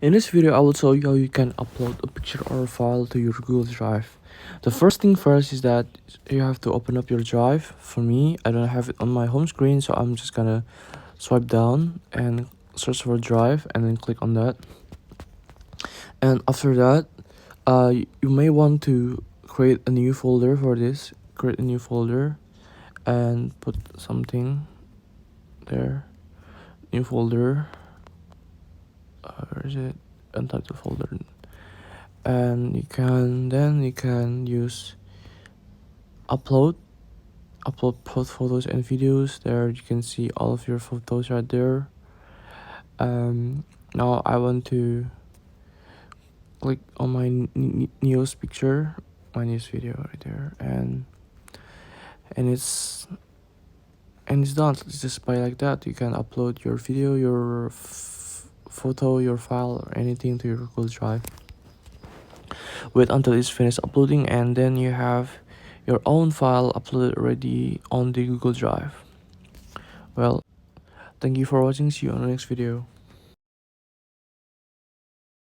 In this video, I will show you how you can upload a picture or a file to your Google Drive. The first thing first is that you have to open up your Drive. For me, I don't have it on my home screen, so I'm just gonna swipe down and search for Drive and then click on that. And after that, you may want to create a new folder for this. Create a new folder and put something there. New folder. Where is it? Untitled folder. And you can use upload both photos and videos. There you can see all of your photos right there. Now I want to click on my newest picture, my newest video right there, and it's done. It's just by like that you can upload your video, your photo, your file, or anything to your Google Drive. Wait until it's finished uploading, and then you have your own file uploaded already on the Google Drive. Well, thank you for watching. See you on the next video.